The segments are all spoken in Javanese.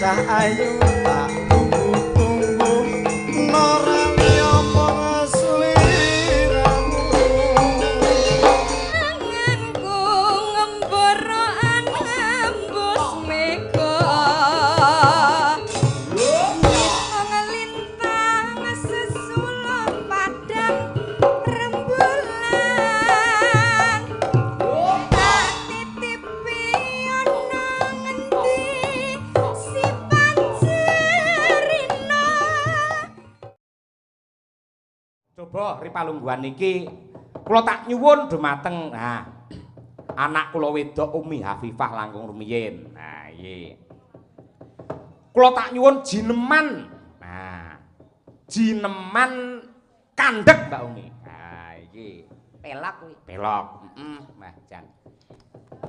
bocah ayu tak tunggu-tunggu norani apa sliramu anganku ngemborokan embus mega ngelintang sesulur padang rembulan tak titipi ana ngendi si pancerina. Coba ripalungguhan niki kula tak nyuwun dumateng anak kula wedok Umi Hafifah langkung rumiyin. Nah, iki. Kula tak nyuwun jineman. Nah, jineman kandhek Mbak Umi. Nah, iki. Pelok kuwi. Belok. Mbah Jan.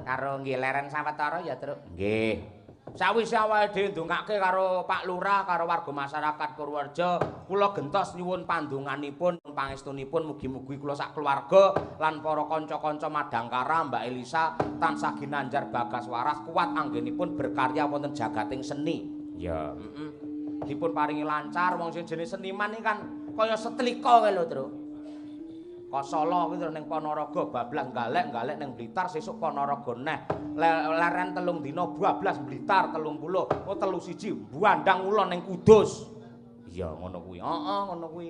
Karo nggih leren sawetara ya, Truk. Nggih. Sawise awake dhewe ndongake karo Pak Lurah karo warga masyarakat Purworejo, kula gentos nyuwun pandonganipun pangestunipun mugi-mugi kula sak keluarga lan para kanca-kanca Madangkara, Mbak Elisa tansah ginanjar bagas waras kuat anggenipun berkarya wonten jagating seni. Ya, dipun paringi lancar wong sing jenis seniman iki kan kaya setlika kae lho, Truk. Kosolo kuwi ning Ponorogo bablas galek-galek ning Blitar sesuk Ponorogo neh. Leren telung dina bablas Blitar 30. Oh 31 Buandang ulon ning Kudus. Iya ngono kuwi. Heeh ngono kuwi.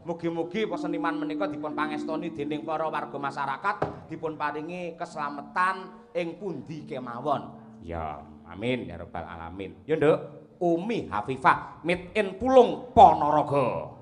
Mugi-mugi seniman menika dipun pangestoni dening para warga masyarakat, dipun paringi keslametan ing pundi kemawon. Ya, amin ya rabbal alamin. Ya Nduk, Umi Hafifah Made in Pulung Ponorogo.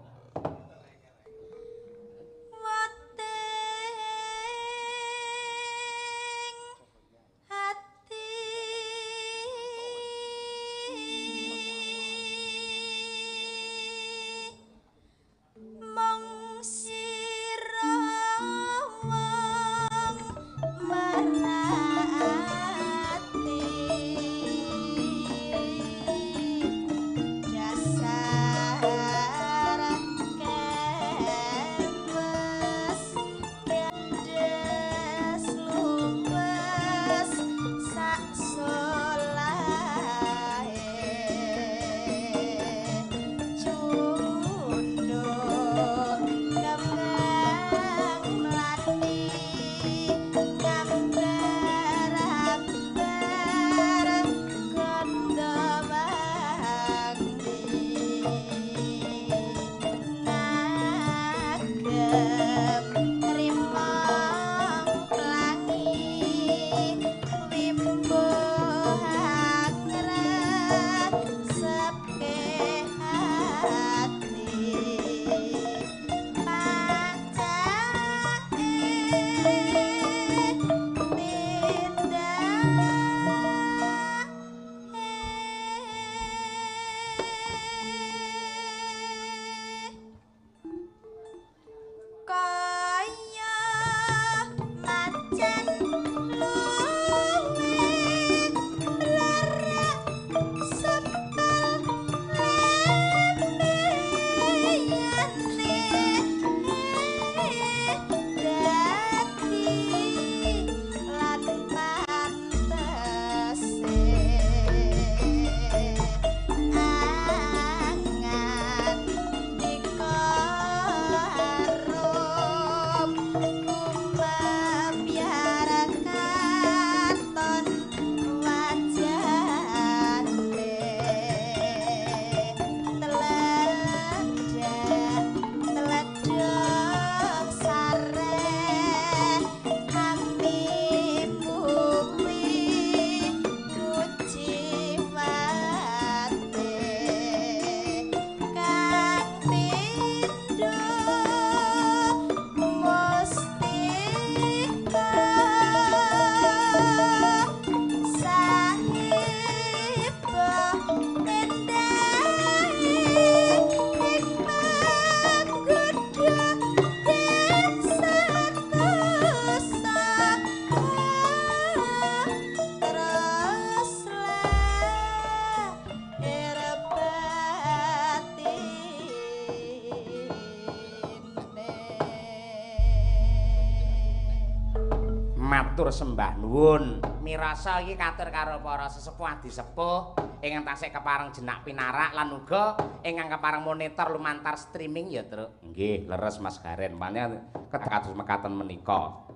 Matur sembah nuwun. Mirasa iki katur karo para sesepuh adi sepuh ingkang tasih kepareng jenak pinarak lan uga ingkang kepareng monitor lumantar streaming ya, Truk. Nggih, leres Mas Garen. Mane kados mekaten menika.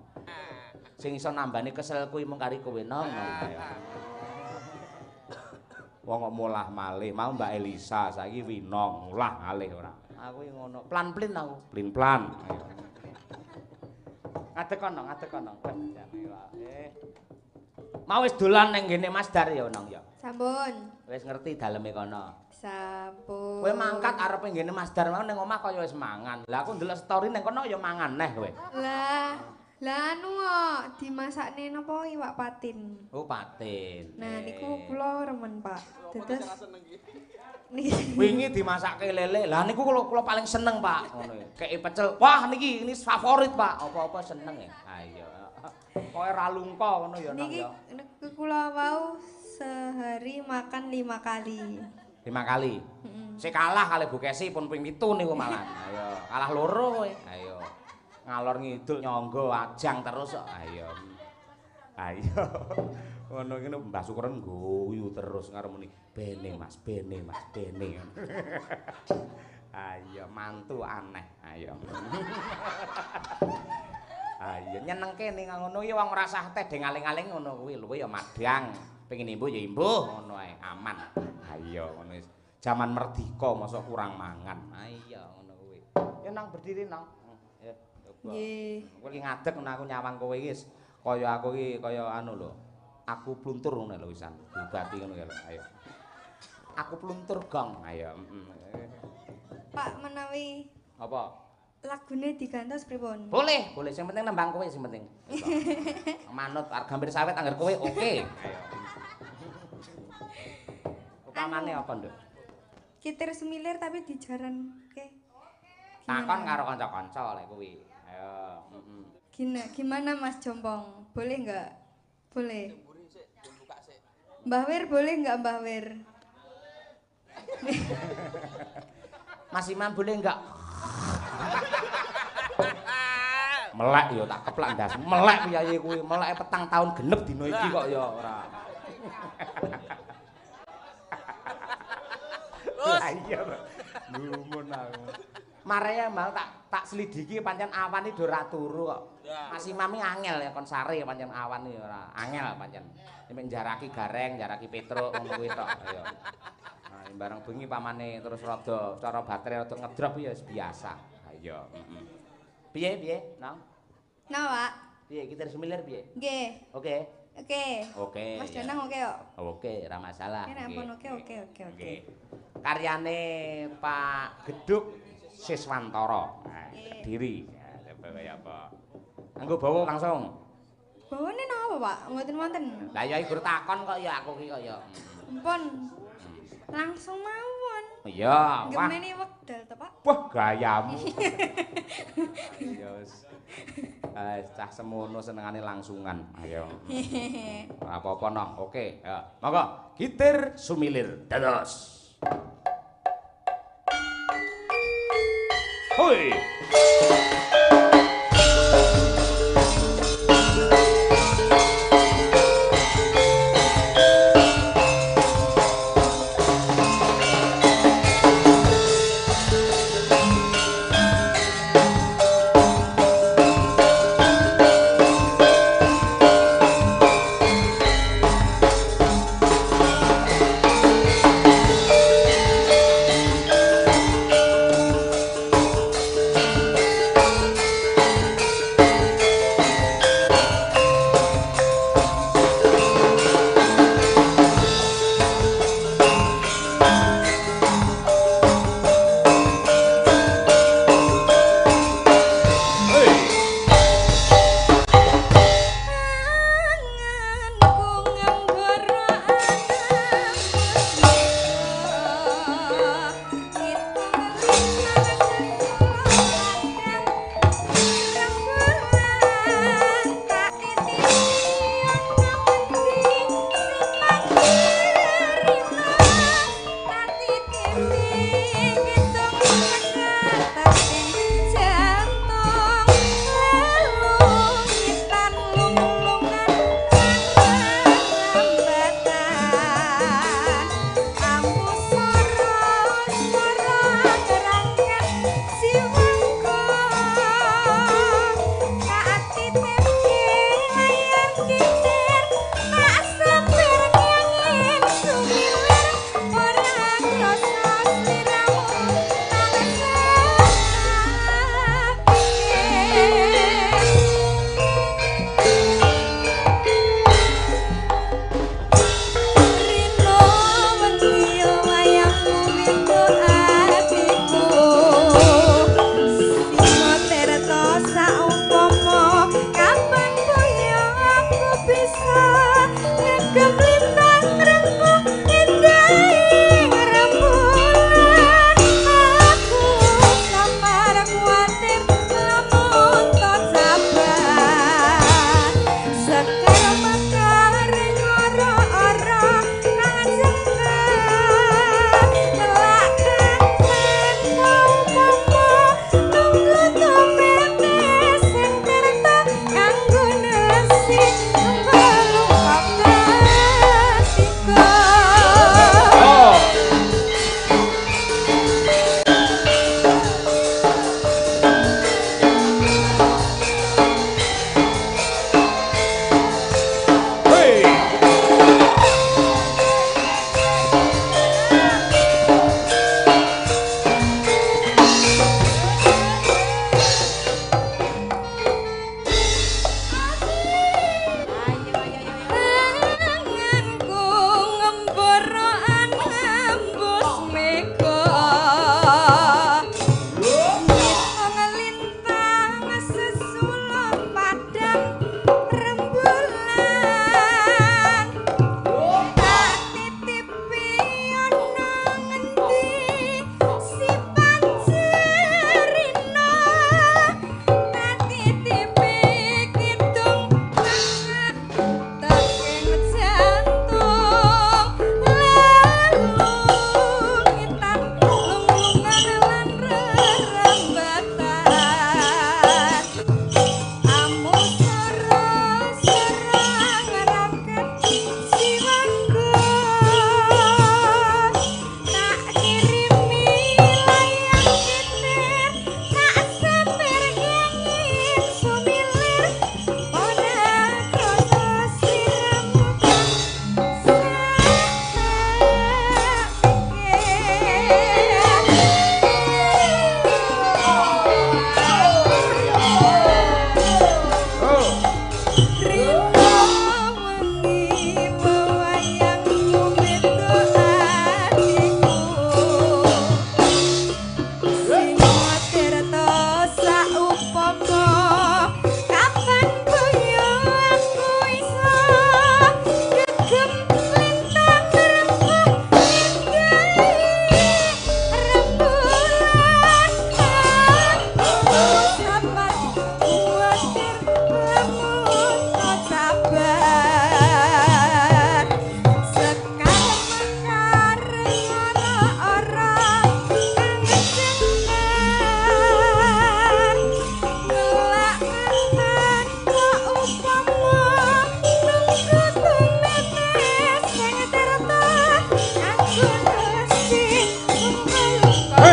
Sing iso nambani kesel kuwi mung kari kowe nong. Wong kok mulah malih, mau Mbak Elisa saiki winong, mulah malih ora. Aku ngono, plan-plin aku, plin-plan. Ngadeg kono. Mau wis dolan ning ngene Mas Dar ya nong ya. Sampun. Wis ngerti daleme kono. Sampun. Kowe mangkat arepe ngene Mas Dar mau ning omah kaya wis mangan. Lah aku ndelok story ning kono ya mangan neh kowe. Lah anu kok dimasakne napa iwak patin. Oh, patin. Nah, niku kula remen, Pak. Dados wingi dimasakke lele. Lah niku kula paling seneng, Pak. Ngono ya. Kei pecel. Wah, ini favorit, Pak. Apa-apa seneng ya. Ayo. Kowe ra lungko ngono ya, Nong ya. Niki kula wau sehari makan 5 kali. 5 kali. Sik kalah kali Bu Kesi pun ping 7 niku malah. Ayo, kalah loro kowe. Ayo. Ngalor ngidul nyonggo ajang terus kok. Ayo. Ngono ngene Mbah Sukren guyu terus karo muni. Bene Mas. Ayo mantu aneh. Ayo. Ayo nyenengke ning ngono ya wong ngrasah teh deng aling-aling ngono kuwi lho ya madang. Pengin imbuh ya imbuh ngono ae aman. Ayo ngono wis. Jaman merdika mosok kurang mangan. Ayo ngono kuwi. Ya nang berdiri nang. Ya. Nggih. Kowe iki ngadeg nek aku nyawang kowe iki kaya aku iki kaya anu lho. Aku pluntur ngono lho wisan. Dibati ngono ya lho. Ayo. Aku pluntur gong. Ayo. Pak menawi Apa? lagune digantos pripun? Boleh. Sing penting nembang kowe sing penting. Manut harga hampir sawet anggar kowe oke. Ayo. Upamane apa, Nduk? Kitir semilir tapi dijaranke. Takon karo kanca-kanca lek kuwi. Ayo, Gimana Mas Jompong? Boleh enggak? Boleh. Mbah Wir boleh enggak Mbah Wir? Mas Imam boleh enggak? Melek ya tak keplak ndas. Melek piye kuwi? Meleke petang tahun genep dina iki kok ya ora. Iya. Lumun aku. Mare mbang tak selidiki pancen awan iki do ora turu kok. Mas Imam iki angel ya kon sare pancen awan iki ora angel pancen. Nek jaraki gareng, jaraki petruk ngono kuwi tok ya. Nah, bareng bengi pamane terus rada cara baterai rada ngedrop ya biasa. Ayo, Piye, Nang? Nah, Pak. Piye kita semilir piye? Nggih. Oke. Oke. Mas Danang oke kok. Oke, ora masalah. Nek ampun oke. Karyane Pak Geduk Siswantara. Nah, Kediri. Ya, kaya apa? Anggo bawa langsung. Bawane napa, Pak? Mboten wonten. Lah ya iku takon kok ya aku ki kok ya. Ampun. Langsung mawon. Iya, wah. Gemene wekdal to, Pak? Wah, gayamu. Ya wis. Cah semono senengane langsungan. Ayo. Ora apa-apa noh. Oke, ya. Monggo, gitir sumilir dados. Hoi.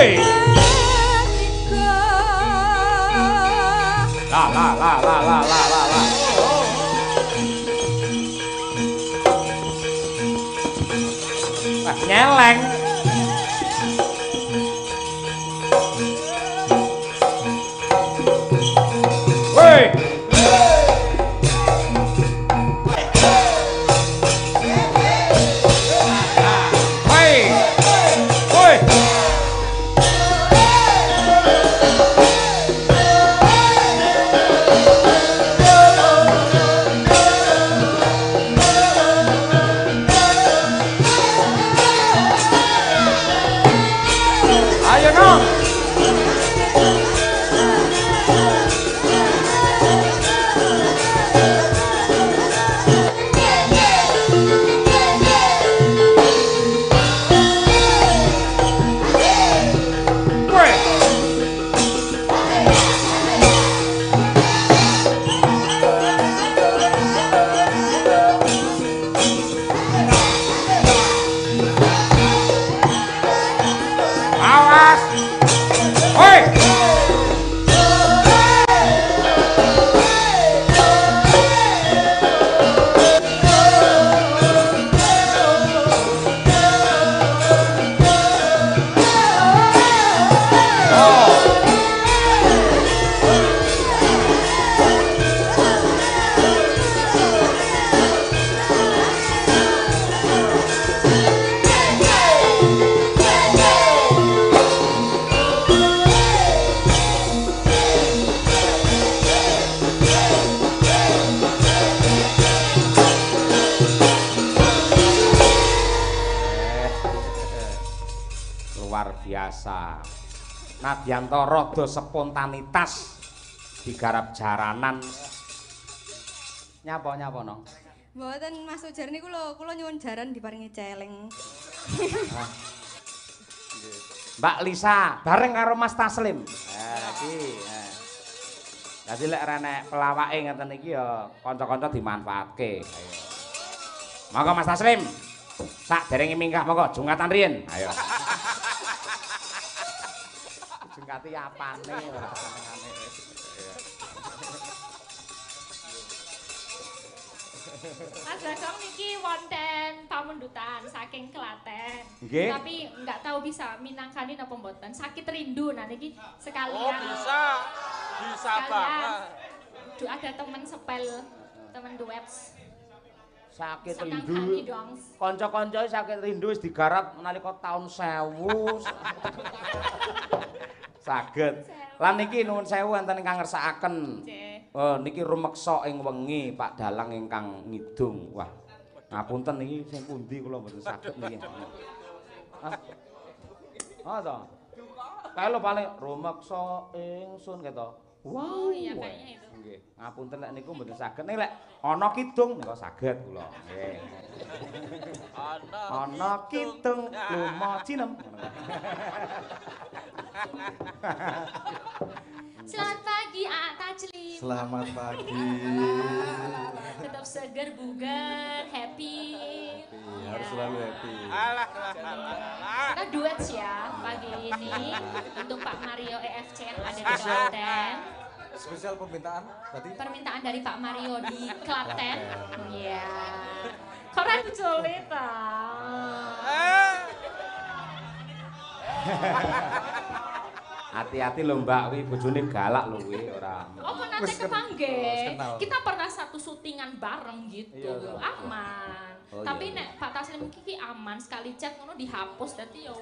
Woi. La. Nyeleng. Woi. Ayo no. Awas. Woi. Luar biasa. Nadyanto rada spontanitas digarap jaranan. Nyapa no. Mboten Mas Ujar niku lho, kula nyuwun jaran diparingi celeng. Mbak Lisa bareng karo Mas Taslim. Iki. Dadi lek renek pelawake ngeten iki ya kanca-kanca dimanfaatke. Ayo. Monggo Mas Taslim. Sak derenge mingkah monggo jungkatan riyen. Ayo. Jungkati apane ora senengane. Mas Bagong niki wonten pamundutan saking Klaten. Nggih. Tapi enggak tahu bisa minangkani napa mboten. Sakit rindu nah niki sekalian. Oh, bisa. Bisa banget. Ada teman sepel, teman duets. Sakit Senangkani rindu. dong. Kanca-kanca sakit rindu wis digarap nalika taun 1000. Saged. Lan niki nuwun sewu enten ingkang ngersakaken. Oh niki rumeksa ing wengi Pak Dalang ingkang ngidung. Wah. Ngapunten niki sing pundi kula mboten saged niki. Ah to. Kalau paling rumeksa ingsun keto. Wow. Oh iya kayaknya itu. Nggih. Ngapunten lek niku mboten saged. Ning lek ana kidung nika saged kula. Nggih. Ana kidung lumo cinem. Selamat pagi Tajlim. Selamat pagi. Tetap segar, bugar, happy. Harus selalu happy. Kita duet ya pagi ini untuk Pak Mario EFC yang ada di Klaten. Spesial permintaan tadi. Permintaan dari Pak Mario di Klaten. Iya. Koran sulit Hati-hati lho Mbak, wi bojone galak lho wi ora. Oh, nanti Wis kepanggih. kenal. Kita pernah satu syutingan bareng gitu. Iya, Aman. Oh, Tapi iya. nek Pak Taslim iki aman sekali chat ngono dihapus dadi ya.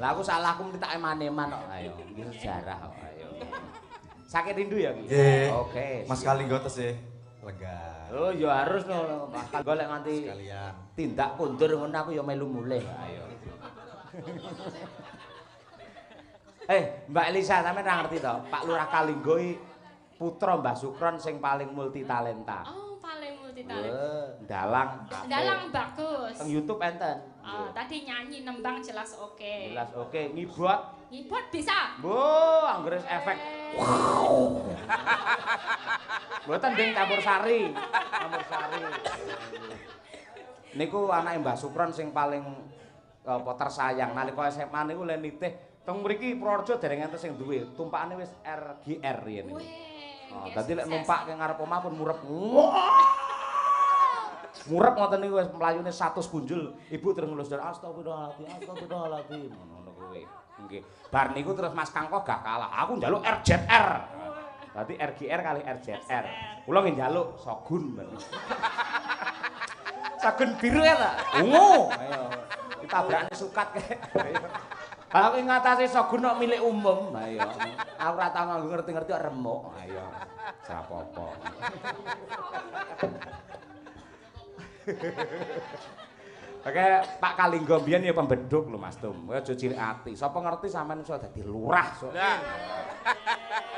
Lah aku salahku mesti tak eman-eman kok. Ayo, iki sejarah kok. Ayo. Sakit rindu ya ki? Nggih. Oke. Mas siap. kali ngotes sih. Lega. Oh ya harus no. Bakal golek nganti Sekalian. tindak kundur ngono aku ya melu mulih. Ayo. Mbak Elisa sampeyan ora ngerti to? Pak Lurah Kalinggo iki putra Mbah Sukron sing paling multi talenta. Oh, paling multi talent. Dalang. Dalang bagus. Teng YouTube enten. Oh, tadi nyanyi nembang jelas oke. Jelas oke, ngibot. Ngibot bisa. Bu, anggere efek. Mboten ding campur sari. Campur sari. Niku anake Mbah Sukron sing paling apa tersayang nalika SMA niku le nitih teng mriki Purworejo dereng enten sing duwe tumpakane wis RGR yen niku. Oh, dadi lek numpake ngarep omah pun murep. Murep ngoten niku wis mlayune 100 punjul. Ibu terus ngelus astagfirullahaladzim, astagfirullahaladzim. Ngono kuwi. Nggih. Bar niku terus Mas Kangko gak kalah. Aku njaluk RZR. Dadi RGR kali RZR. Kula nggih njaluk Shogun. Shogun biru ya ta? Ungu. Ayo. Ditabrakne sukat kae. Aku ngatasi Shogun kok milik umum. Ayo. Aku ora tau nganggo ngerti-ngerti kok remuk. Ayo. Ora apa-apa. Oke, Pak Kalinggo mbiyen ya pembedhuk lho Mas Tum. Kowe aja cilik ati. Sapa ngerti sampean iso dadi lurah sok.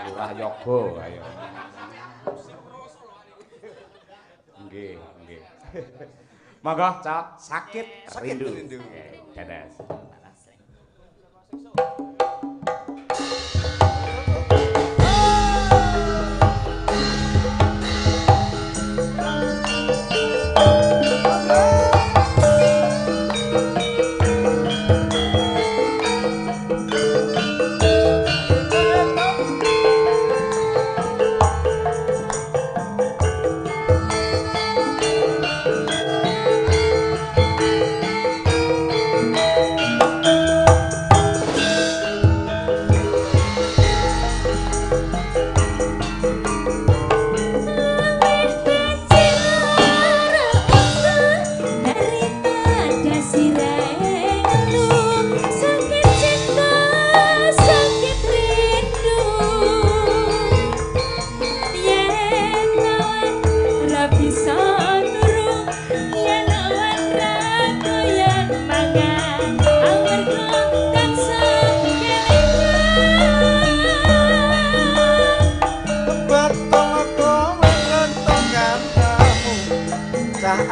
Lurah Yoga, ayo. Nggih, nggih. Monggo, Cok, sakit rindu. Dadas.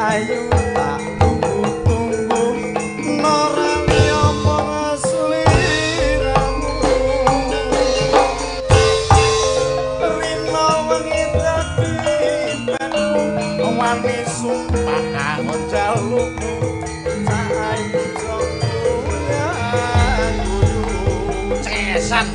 Ayu tak tunggu-tunggu norani apa sliramu rino wengi dadi penmu wani sumpah njalukmu cah ayu joku ya guyu cesan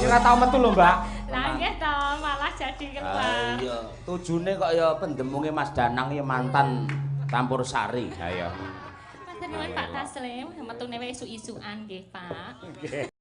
ora tau metu lho, Mbak. Lah nggih to, malah jadi keluar. Iya, tujune kok ya pendemunge Mas Danang ya mantan campur sari. Ayo. Matur nuwun Pak Taslim, metune wae isu-isukan nggih, Pak. Nggih.